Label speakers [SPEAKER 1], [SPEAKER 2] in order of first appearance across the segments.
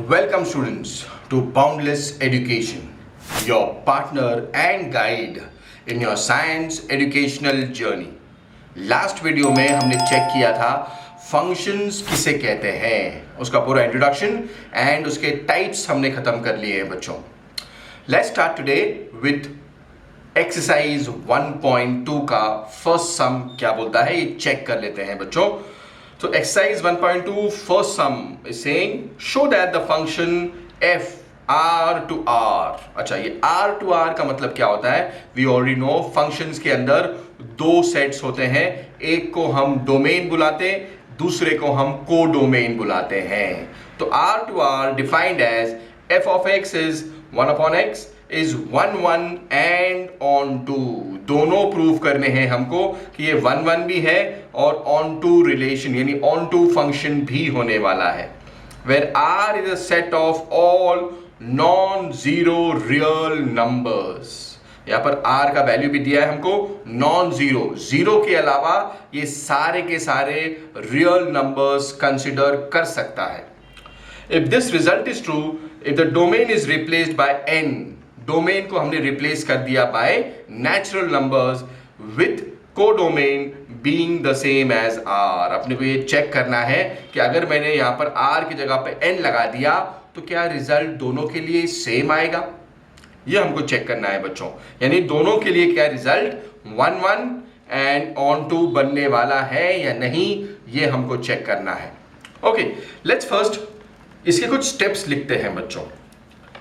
[SPEAKER 1] Welcome students to Boundless Education, your partner and guide in your science educational journey. Last video में हमने check किया था functions किसे कहते हैं, उसका पूरा इंट्रोडक्शन एंड उसके टाइप्स हमने खत्म कर लिए हैं बच्चों. Let's start today with exercise 1.2 का फर्स्ट सम क्या बोलता है ये चेक कर लेते हैं बच्चों. So exercise 1.2 first sum is saying show that the function f r to r. अच्छा, ये r to r का मतलब क्या होता है? We already know functions के अंदर दो सेट्स होते हैं, एक को हम डोमेन बुलाते हैं, दूसरे को हम को डोमेन बुलाते हैं. तो r to r defined as f of x is 1 upon x is 1 1 and on 2. दोनों प्रूव करने हैं हमको कि ये 1 1 भी है और on 2 रिलेशन यानी on 2 फंक्शन भी होने वाला है. Where r is a set of all non-zero real numbers. यहाँ पर r का वैल्यू भी दिया है हमको नॉन जीरो, जीरो के अलावा ये सारे के सारे रियल नंबर्स कंसिडर कर सकता है. If this result is true, if the domain is replaced by n, domain को हमने रिप्लेस कर दिया by natural numbers with codomain being the same as R. अपने को ये चेक करना है कि अगर मैंने यहाँ पर आर की जगह पे एन लगा दिया तो क्या रिजल्ट दोनों के लिए सेम आएगा, ये हमको चेक करना है बच्चों. यानी दोनों के लिए क्या रिजल्ट 1 1 एंड ऑन 2 बनने वाला है या नहीं, ये हमको चेक करना है. ओके, लेट्स फर्स्ट इसके कुछ स्टेप्स लिखते हैं बच्चों.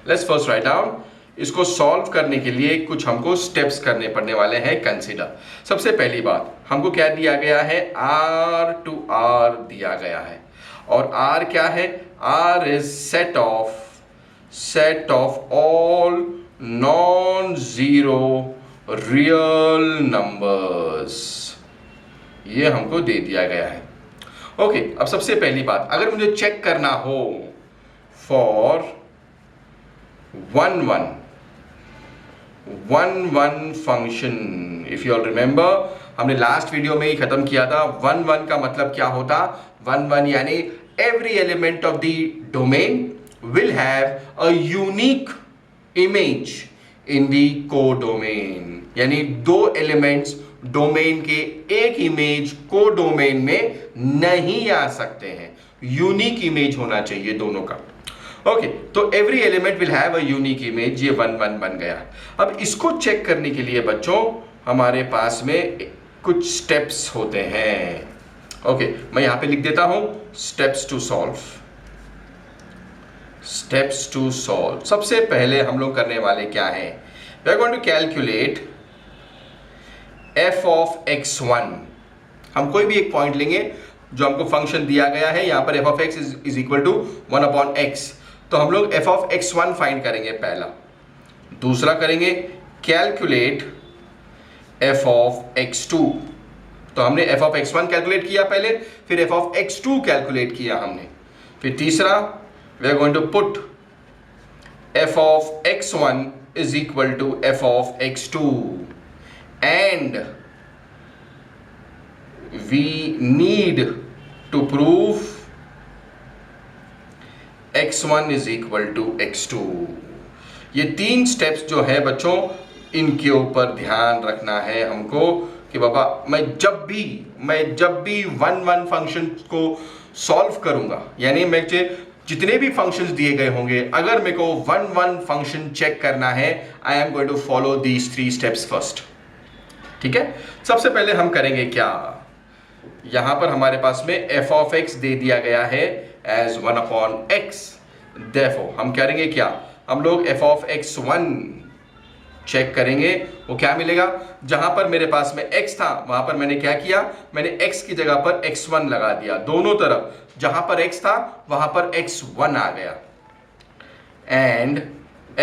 [SPEAKER 1] Let's first write down. इसको सॉल्व करने के लिए कुछ हमको स्टेप्स करने पड़ने वाले हैं कंसीडर. सबसे पहली बात हमको क्या दिया गया है, r to r दिया गया है. और r क्या है, r is set of all non zero real numbers, ये हमको दे दिया गया है. ओके, अब सबसे पहली बात अगर मुझे चेक करना हो for 1 1 function, if you all remember हमने लास्ट वीडियो में ही खत्म किया था. 1 1 का मतलब क्या होता, 1 1 यानी every element of the domain will have a unique image in the को डोमेन. यानी दो एलिमेंट्स डोमेन के एक इमेज को डोमेन में नहीं आ सकते हैं, यूनिक इमेज होना चाहिए दोनों का. ओके, तो every element will have a unique image, ये 1 1 बन गया. अब इसको चेक करने के लिए बच्चों हमारे पास में कुछ स्टेप्स होते हैं. ओके, मैं यहां पे लिख देता हूं steps to solve. Steps to solve, सबसे पहले हम लोग करने वाले क्या है, we are going to calculate f of x1. हम कोई भी एक पॉइंट लेंगे जो हमको फंक्शन दिया गया है, यहां पर f of x is equal to 1 upon x. तो हम लोग f of x1 फाइंड करेंगे पहला. दूसरा करेंगे कैलकुलेट f of x2. तो हमने f of x1 कैलकुलेट किया पहले, फिर f of x2 कैलकुलेट किया हमने. फिर तीसरा we are going to put f of x1 is equal to f of x2 and we need to prove x1 is equal to x2. ये तीन steps जो है बच्चों, इनके ऊपर ध्यान रखना है हमको कि बाबा मैं जब भी 1 1 फंक्शन को सॉल्व करूंगा, यानी मैं जितने भी फंक्शंस दिए गए होंगे, अगर मेरे को 1 1 फंक्शन चेक करना है, I am going to follow these 3 steps first. ठीक है, सबसे पहले हम करेंगे क्या, यहां पर हमारे पास में f of x दे दिया गया है एज 1 अपॉन x. Therefore हम करेंगे क्या, हम लोग f of x1 चेक करेंगे. वो क्या मिलेगा, जहां पर मेरे पास में x था वहां पर मैंने क्या किया, मैंने x की जगह पर x1 लगा दिया. दोनों तरफ जहां पर x था वहां पर x1 आ गया. And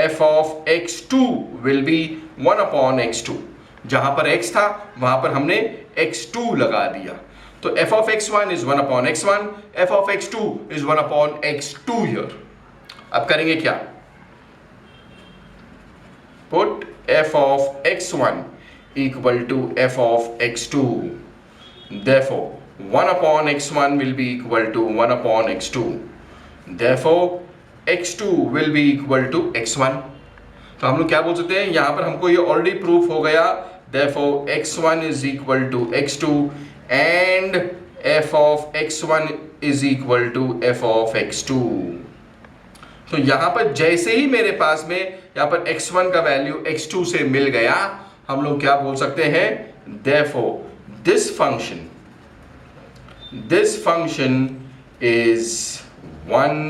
[SPEAKER 1] f of x2 will B 1 upon x2. जहां पर x था वहां पर हमने x2 लगा दिया. तो f of x1 is 1 upon x1, f of x2 is 1 upon x2 here. अब करेंगे क्या, put f of x1 equal to f of x2. Therefore 1 upon x1 will be equal to 1 upon x2. Therefore x2 will be equal to x1। तो हम लोग क्या बोल सकते हैं, यहां पर हमको ये ऑलरेडी प्रूफ हो गया, therefore x1 is equal to x2 and f of x1 is equal to f of x2। तो यहां पर जैसे ही मेरे पास में यहां पर x1 का वैल्यू x2 से मिल गया, हम लोग क्या बोल सकते हैं, therefore this function is one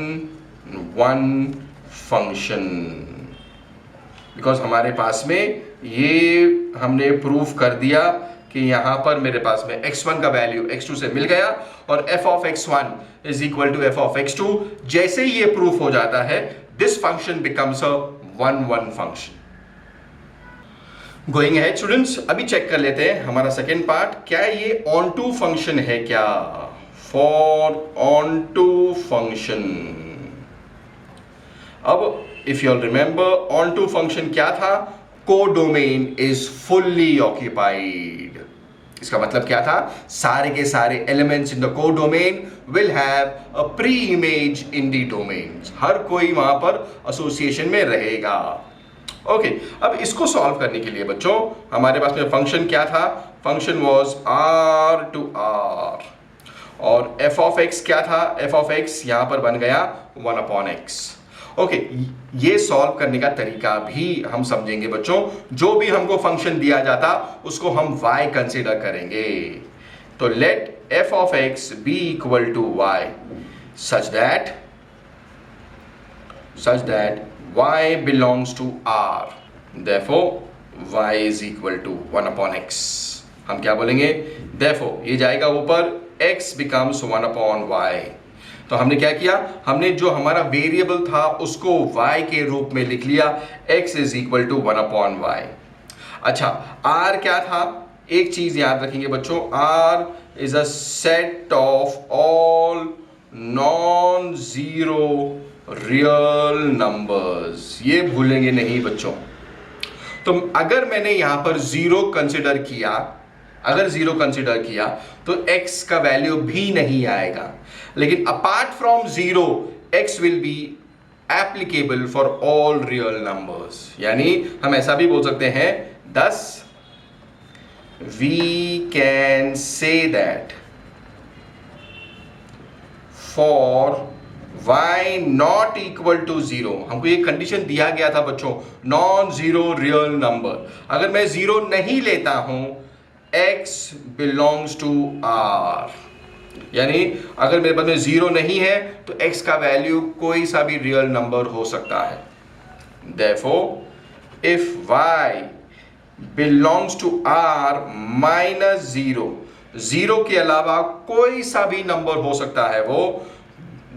[SPEAKER 1] function, because हमारे पास में ये हमने प्रूफ कर दिया कि यहां पर मेरे पास में x1 का वैल्यू x2 से मिल गया और f of x1 is equal to f of x2। जैसे ही ये प्रूफ हो जाता है, this function becomes a one function। Going ahead students, अभी चेक कर लेते हैं हमारा सेकेंड पार्ट, क्या ये ऑन टू फंक्शन है क्या। फॉर ऑन टू फंक्शन, अब if you remember onto function क्या था, कोडोमेन इज फुल्ली ऑक्यूपाइड। इसका मतलब क्या था, सारे के सारे elements in the codomain will have a preimage in the domain. हर कोई वहां पर एसोसिएशन में रहेगा। ओके, अब इसको सॉल्व करने के लिए बच्चों हमारे पास में फंक्शन क्या था, function was r to r और f of x क्या था, f of x यहां पर बन गया 1/x। ओके, ये सॉल्व करने का तरीका भी हम समझेंगे बच्चों। जो भी हमको फंक्शन दिया जाता उसको हम y कंसीडर करेंगे। तो late f of x be equal to y such that y belongs to r, therefore y is equal to 1/x। हम क्या बोलेंगे, therefore ये जाएगा ऊपर, x becomes 1/y। तो हमने क्या किया, हमने जो हमारा वेरिएबल था उसको y के रूप में लिख लिया, x is equal to 1/y। अच्छा, r क्या था, एक चीज याद रखेंगे बच्चों, r is a set of all non-zero real numbers, ये भूलेंगे नहीं बच्चों। तो अगर मैंने यहां पर जीरो कंसिडर किया, तो x का वैल्यू भी नहीं आएगा, लेकिन apart from zero x will be applicable for all real numbers. यानी हम ऐसा भी बोल सकते हैं, thus we can say that for y not equal to zero, हमको ये कंडीशन दिया गया था बच्चों, नॉन जीरो रियल नंबर, अगर मैं जीरो नहीं लेता हूं x बिलोंग्स टू r। यानी अगर मेरे पास में जीरो नहीं है तो x का वैल्यू कोई सा भी रियल नंबर हो सकता है। therefore if y belongs to r minus zero, zero के अलावा कोई सा भी नंबर हो सकता है वो,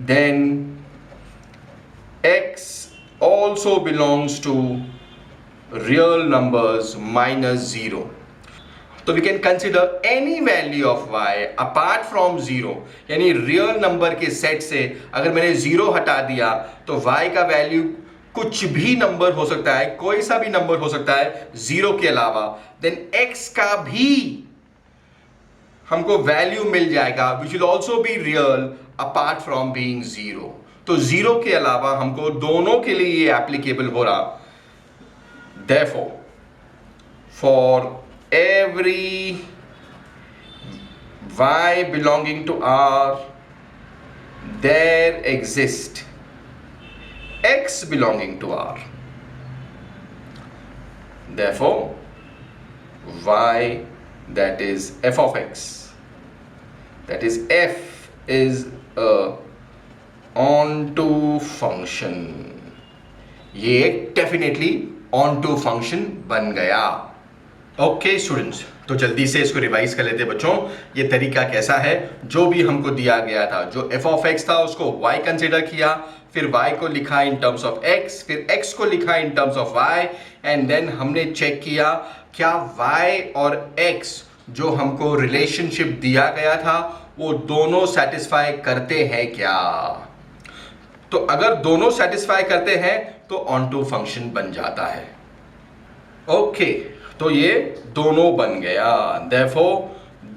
[SPEAKER 1] then x also belongs to real numbers minus 0। तो we can consider any value of y apart from 0। यानी रियल नंबर के सेट से अगर मैंने 0 हटा दिया तो y का वैल्यू कुछ भी नंबर हो सकता है, कोई सा भी नंबर हो सकता है 0 के अलावा, then x का भी हमको वैल्यू मिल जाएगा which will also be real apart from being 0। तो 0 के अलावा हमको दोनों के लिए ये एप्लीकेबल हो रहा। therefore for every y belonging to r there exists x belonging to r, therefore y that is f of x, that is f is a onto function। ये एक डेफिनेटली onto फंक्शन बन गया। Okay students, तो जल्दी से इसको revise कर लेते हैं बच्चों। ये तरीका कैसा है, जो भी हमको दिया गया था, जो f of x था उसको y कंसिडर किया, फिर y को लिखा इन टर्म्स ऑफ x, फिर x को लिखा in terms of y, and then हमने चेक किया क्या y और x जो हमको रिलेशनशिप दिया गया था वो दोनों सेटिस्फाई करते हैं क्या। तो अगर दोनों सेटिस्फाई करते हैं तो ऑनटू फंक्शन बन जाता है। ओके, तो ये दोनों बन गया। therefore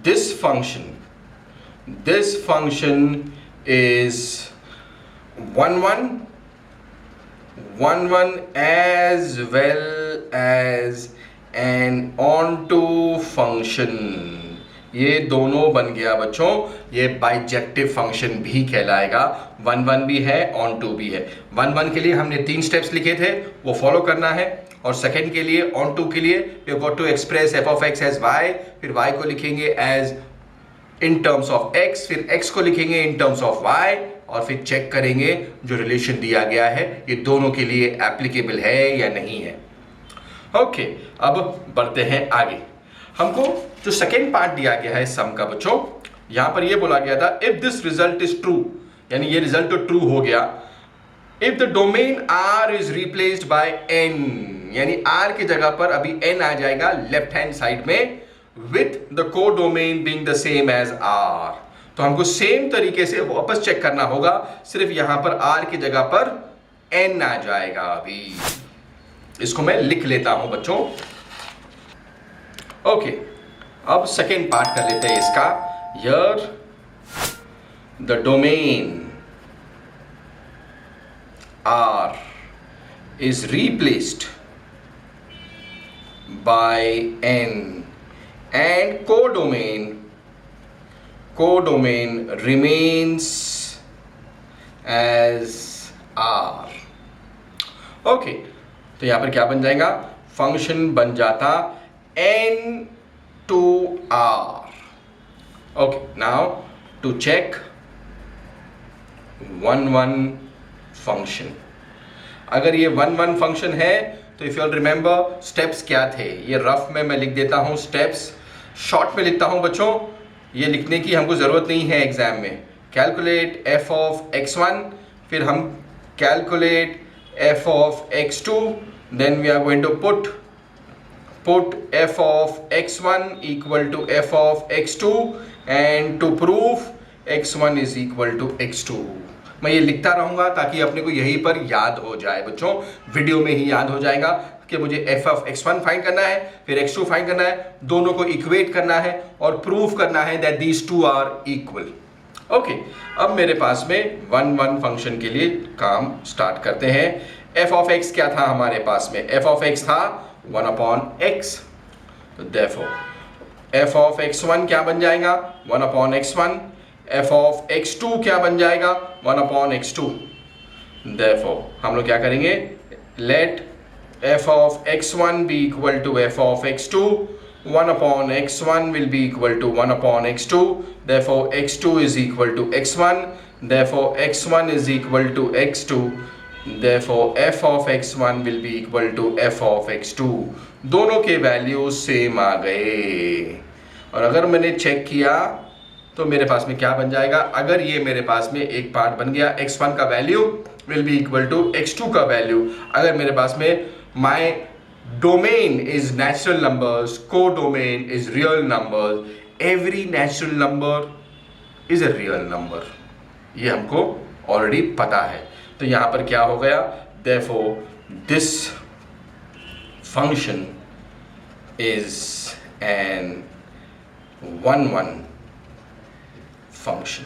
[SPEAKER 1] this function is 1 1 1 as well as an onto function। ये दोनों बन गया बच्चों, ये बाइजेक्टिव फंक्शन भी कहलाएगा। 1 भी है, onto भी है। 1 के लिए हमने 3 स्टेप्स लिखे थे, वो फॉलो करना है। और सेकंड के लिए, onto के लिए, we got to express f of x as y, फिर y को लिखेंगे as in terms of x, फिर x को लिखेंगे इन टर्म्स ऑफ y, और फिर चेक करेंगे जो रिलेशन दिया गया है ये दोनों के लिए एप्लीकेबल है या नहीं है। ओके, अब बढ़ते हैं आगे। हमको जो सेकेंड पार्ट दिया गया है सम का बच्चों, यहां पर ये बोला गया था if this result is true, यानी ये रिजल्ट तो ट्रू हो गया। If the domain R is replaced by N, यानी आर की जगह पर अभी एन आ जाएगा लेफ्ट हैंड साइड में, with the codomain being the same as R. तो हमको सेम तरीके से वापस चेक करना होगा, सिर्फ यहां पर आर की जगह पर एन आ जाएगा। अभी इसको मैं लिख लेता हूं बच्चों। ओके, अब सेकेंड पार्ट कर लेते हैं इसका। Here the domain R is replaced by N and codomain remains as r। Okay, तो यहां पर क्या बन जाएगा, फंक्शन बन जाता n to r। Okay, now to check 1 function. अगर ये 1 फंक्शन है तो if you all remember steps क्या थे, ये रफ में मैं लिख देता हूं, स्टेप्स शॉर्ट में लिखता हूं बच्चों, ये लिखने की हमको ज़रूरत नहीं है एग्जाम में। कैलकुलेट f of x1, फिर हम calculate f of x2, then we are going to put f of x1 equal to f of x2 and to proof x1 is equal to x2। मैं ये लिखता रहूंगा ताकि अपने को यहीं पर याद हो जाए बच्चों, वीडियो में ही याद हो जाएगा कि मुझे f of x1 फाइंड करना है, फिर x2 फाइंड करना है, दोनों को इक्वेट करना है और प्रूफ करना है that these two are equal. Okay, अब मेरे पास में 1 फंक्शन के लिए काम स्टार्ट करते हैं। f of x क्या था हमारे पास में, f of x था 1/x, तो therefore f of x1 क्या बन जाएगा 1/x1, f of x2 क्या बन जाएगा 1/x2। therefore हम लोग क्या करेंगे, let f of x1 be equal to f of x2, 1/x1 will be equal to 1/x2, therefore x2 is equal to x1, therefore x1 is equal to x2, therefore f of x1 will be equal to f of x2। दोनों के value same आ गए, और अगर मैंने check किया तो मेरे पास में क्या बन जाएगा, अगर ये मेरे पास में एक पार्ट बन गया x1 का value will be equal to x2 का वैल्यू। अगर मेरे पास में my domain is natural numbers, codomain is real numbers, every natural number is a real number, ये हमको ऑलरेडी पता है। तो यहां पर क्या हो गया, therefore this function is an 1 function.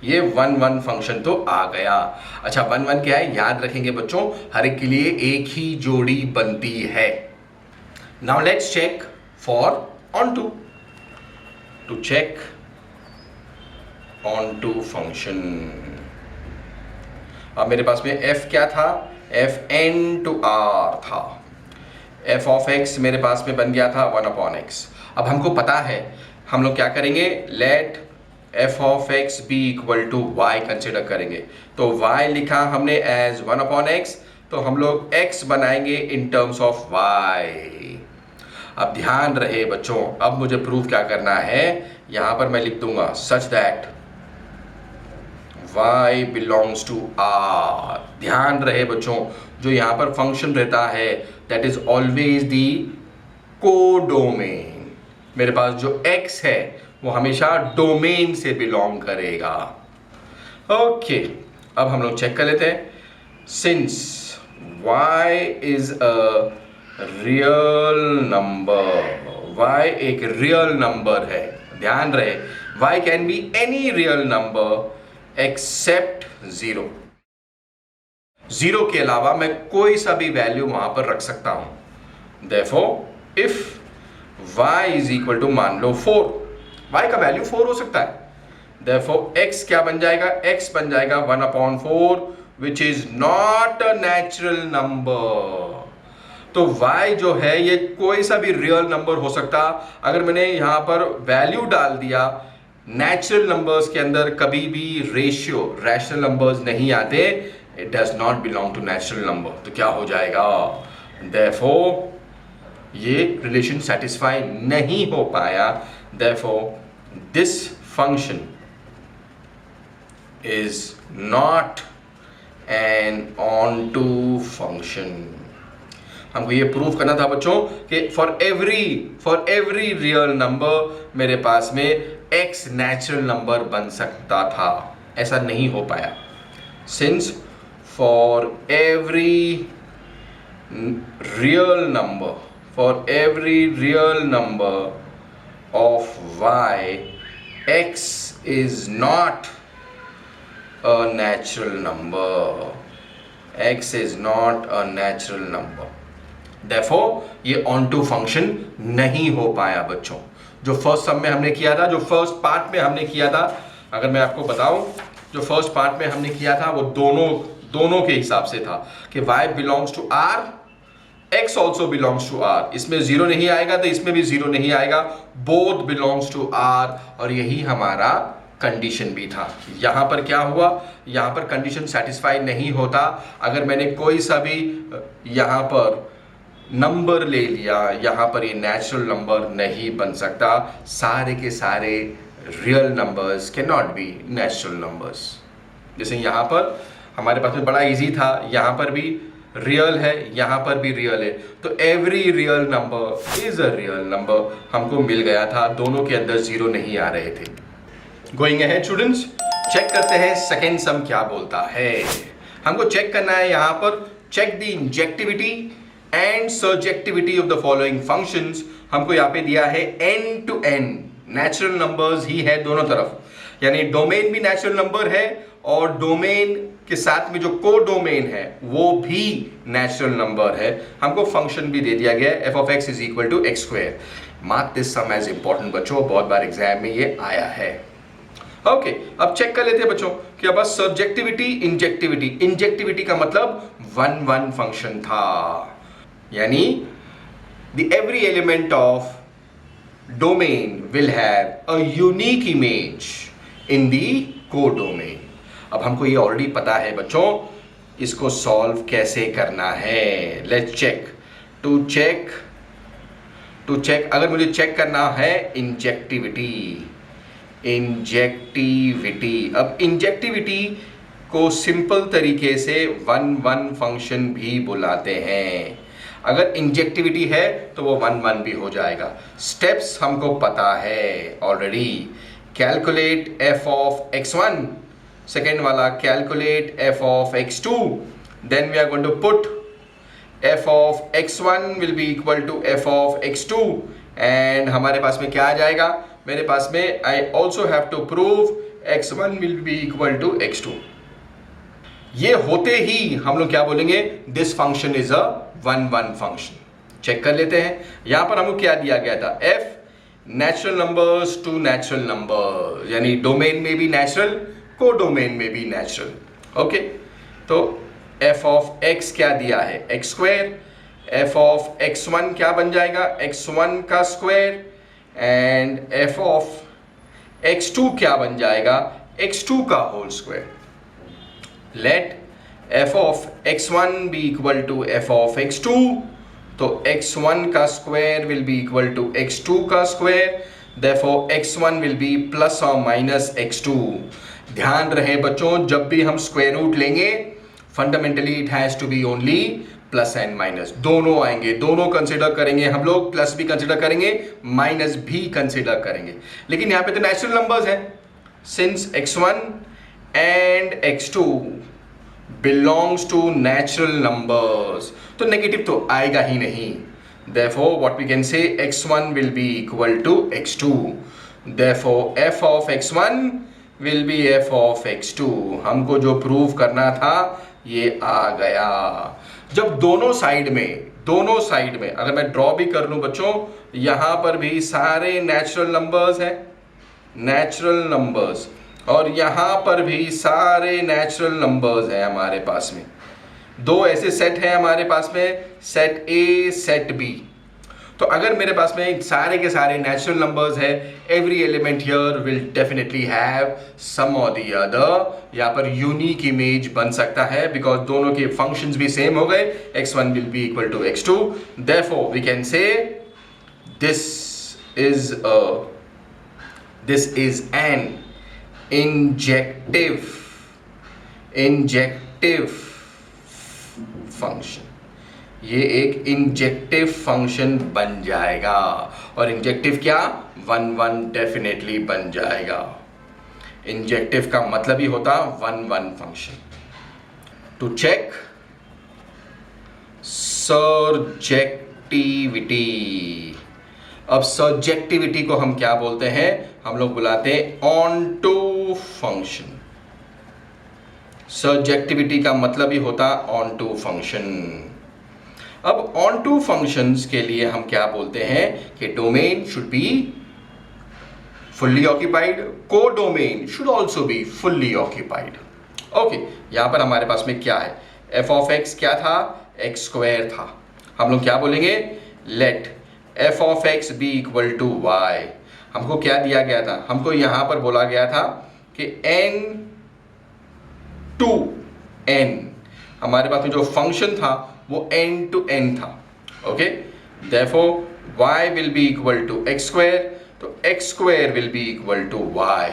[SPEAKER 1] ये 1 फंक्शन तो आ गया। अच्छा, 1 क्या है याद रखेंगे बच्चों, हर एक के लिए एक ही जोड़ी बनती है। Now let's check for onto। To check onto function, अब मेरे पास में f क्या था, fn to r था, f of x मेरे पास में बन गया था 1/x। अब हमको पता है हम लोग क्या करेंगे, let f of x be equal to y consider करेंगे। तो y लिखा हमने एज 1/x, तो हम लोग x बनाएंगे इन टर्म्स ऑफ y। अब ध्यान रहे बच्चों, अब मुझे प्रूफ क्या करना है, यहां पर मैं लिख दूंगा such that y belongs to r। ध्यान रहे बच्चों, जो यहां पर फंक्शन रहता है that is always the codomain. मेरे पास जो x है वो हमेशा डोमेन से बिलोंग करेगा। ओके, अब हम लोग चेक कर लेते हैं, since y is a real number, y एक रियल नंबर है, ध्यान रहे y can be any real number except 0। Zero के अलावा मैं कोई सा भी वैल्यू वहां पर रख सकता हूं। Therefore if y is equal to मान लो 4, y का वैल्यू 4 हो सकता है। देयरफॉर x क्या बन जाएगा, x बन जाएगा 1/4 which is not a natural number. तो y जो है ये कोई सा भी रियल नंबर हो सकता। अगर मैंने यहां पर वैल्यू डाल दिया, नेचुरल नंबर्स के अंदर कभी भी रेशियो रैशनल नंबर्स नहीं आते, it does not belong to natural number. तो क्या हो जाएगा, देयरफॉर ये रिलेशन सेटिस्फाई नहीं हो पाया। Therefore this function is not an onto function. हमको ये प्रूव करना था बच्चों कि फॉर एवरी रियल नंबर मेरे पास में x नेचुरल नंबर बन सकता था। ऐसा नहीं हो पाया, since for every real number of y x is not a natural number, x is not a natural number। Therefore ये ऑन टू फंक्शन नहीं हो पाया बच्चों। जो फर्स्ट सम में हमने किया था, जो फर्स्ट पार्ट में हमने किया था, अगर मैं आपको बताऊं, जो फर्स्ट पार्ट में हमने किया था वो दोनों के हिसाब से था कि y belongs to r, x also belongs to r। इसमें जीरो नहीं आएगा तो इसमें भी जीरो नहीं आएगा, बोथ बिलोंग्स टू r, और यही हमारा कंडीशन भी था। यहां पर क्या हुआ, यहां पर कंडीशन सेटिस्फाई नहीं होता। अगर मैंने कोई सा भी यहां पर नंबर ले लिया, यहां पर ये नेचुरल नंबर नहीं बन सकता। सारे के सारे real numbers can not be natural numbers. जैसे यहां पर हमारे पास में बड़ा इजी था, यहां पर भी रियल है, यहां पर भी रियल है, तो every real number is a real number हमको मिल गया था। दोनों के अंदर जीरो नहीं आ रहे थे। गोइंग अहेड स्टूडेंट्स, चेक करते हैं सेकेंड सम क्या बोलता है। हमको चेक करना है यहां पर, check the injectivity and surjectivity of the following functions. हमको यहाँ पे दिया है n to n, natural numbers ही है दोनों तरफ, यानी डोमेन भी नेचुरल नंबर है और डोमेन के साथ में जो को डोमेन है वो भी नेचुरल नंबर है। हमको फंक्शन भी दे दिया गया है f of x is equal to x square. Mark this some as important बच्चों, बहुत बार एग्जाम में ये आया है। ओके, अब चेक कर लेते हैं बच्चों कि अब सब्जेक्टिविटी इंजेक्टिविटी का मतलब 1-1 फंक्शन था, यानी the every element of domain will have a unique image in the codomain। अब हमको ये ऑलरेडी पता है बच्चों, इसको सॉल्व कैसे करना है। Let's check. टू चेक अगर मुझे चेक करना है इंजेक्टिविटी। अब इंजेक्टिविटी को सिंपल तरीके से 1-1 फंक्शन भी बुलाते हैं। अगर इंजेक्टिविटी है तो वो 1-1 भी हो जाएगा। स्टेप्स हमको पता है already. Calculate f of x1, second वाला calculate f of x2, then we are going to put f of x1 will be equal to f of x2, and हमारे पास में क्या आ जाएगा, मेरे पास में I also have to prove x1 will be equal to x2। ये होते ही हम लोग क्या बोलेंगे, this function is a 1-1 function. Check कर लेते हैं। यहां पर हमको क्या दिया गया था, f natural numbers to natural number, यानी डोमेन में भी नेचुरल, को डोमेन में भी नेचुरल। ओके, तो f ऑफ x क्या दिया है, x square. f of x1 क्या बन जाएगा, x1 का square, and f of x2 क्या बन जाएगा, x2 का whole square. Let f of x1 be equal to f of x2, तो x1 का square will be equal to x2 का square, therefore x1 will be plus or minus x2। ध्यान रहे बच्चों, जब भी हम स्क्वायर रूट लेंगे fundamentally it has to be only plus and minus, दोनों आएंगे, दोनों कंसिडर करेंगे हम लोग, प्लस भी कंसिडर करेंगे, माइनस भी कंसिडर करेंगे। लेकिन यहाँ पे तो नेचुरल नंबर्स हैं, since x1 and x2 belongs to natural numbers, तो नेगेटिव तो आएगा ही नहीं। therefore what we can say, x1 will be equal to x2, therefore f of x1 will B F of x2। हमको जो prove करना था ये आ गया। जब दोनों साइड में अगर मैं ड्रॉ भी कर लूं बच्चों, यहां पर भी सारे नेचुरल नंबर्स हैं, नेचुरल नंबर्स, और यहां पर भी सारे नेचुरल नंबर्स हैं हमारे पास में। दो ऐसे सेट हैं हमारे पास में, सेट ए सेट बी। तो अगर मेरे पास में सारे के सारे नेचुरल नंबर्स है, every element here will definitely have some और द अदर। यहाँ पर यूनिक इमेज बन सकता है बिकॉज दोनों के फंक्शंस भी सेम हो गए, x1 will be equal to x2। Therefore we can say this is an injective function. ये एक इंजेक्टिव फंक्शन बन जाएगा, और इंजेक्टिव क्या, 1 1 डेफिनेटली बन जाएगा। इंजेक्टिव का मतलब ही होता 1 1 फंक्शन। To check surjectivity. अब सर्जेक्टिविटी को हम क्या बोलते हैं, हम लोग बुलाते हैं ऑनटू फंक्शन। सर्जेक्टिविटी का मतलब ही होता ऑनटू फंक्शन। अब ऑन टू फंक्शंस के लिए हम क्या बोलते हैं कि domain should be fully occupied, codomain should also be fully occupied. Okay, यहां पर हमारे पास में क्या है, एफ ऑफ एक्स क्या था, एक्स स्क्वायर था। हम लोग क्या बोलेंगे, let f of x be equal to y. हमको क्या दिया गया था, हमको यहां पर बोला गया था कि n टू n, हमारे पास में जो फंक्शन था वो n to n था। Okay, therefore y will be equal to x square, तो x square will be equal to y।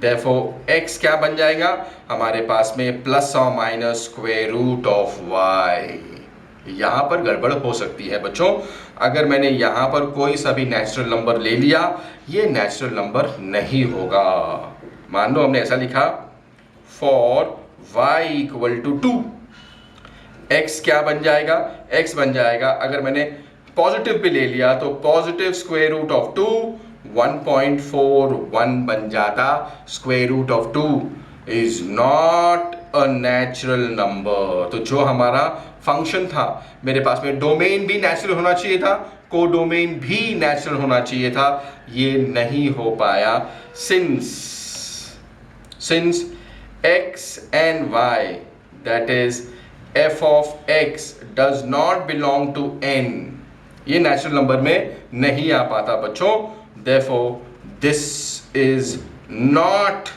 [SPEAKER 1] therefore x क्या बन जाएगा, हमारे पास में प्लस और minus square root of y। यहाँ पर गड़बड़ हो सकती है बच्चों, अगर मैंने यहाँ पर कोई सा भी नेचुरल नंबर ले लिया, ये नेचुरल नंबर नहीं होगा। मान लो हमने ऐसा लिखा for y equal to 2, x क्या बन जाएगा, x बन जाएगा, अगर मैंने पॉजिटिव भी ले लिया तो पॉजिटिव स्क्वायर रूट ऑफ 2 1.41 बन जाता। Square root of 2 is not a natural number. तो जो हमारा फंक्शन था, मेरे पास में डोमेन भी नेचुरल होना चाहिए था, को डोमेन भी नेचुरल होना चाहिए था, ये नहीं हो पाया since x and y, that is f of x does not belong to n, ये नेचुरल नंबर में नहीं आ पाता बच्चों। therefore this is not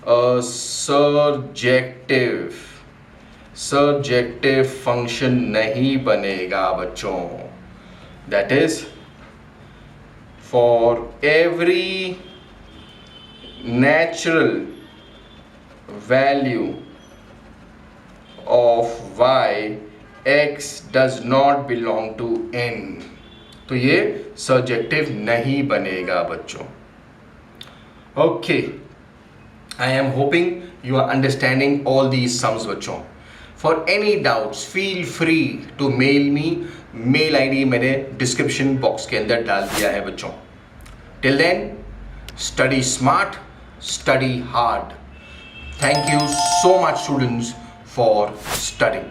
[SPEAKER 1] a surjective function नहीं बनेगा बच्चों। that is for every natural value of y, x does not belong to n, तो ये सर्जेक्टिव नहीं बनेगा बच्चों। Okay, I am hoping you are understanding all these sums बच्चों। For any doubts feel free to mail me, mail ID मैंने description box के अंदर डाल दिया है बच्चों। Till then, study smart, study hard. Thank you so much students for studying.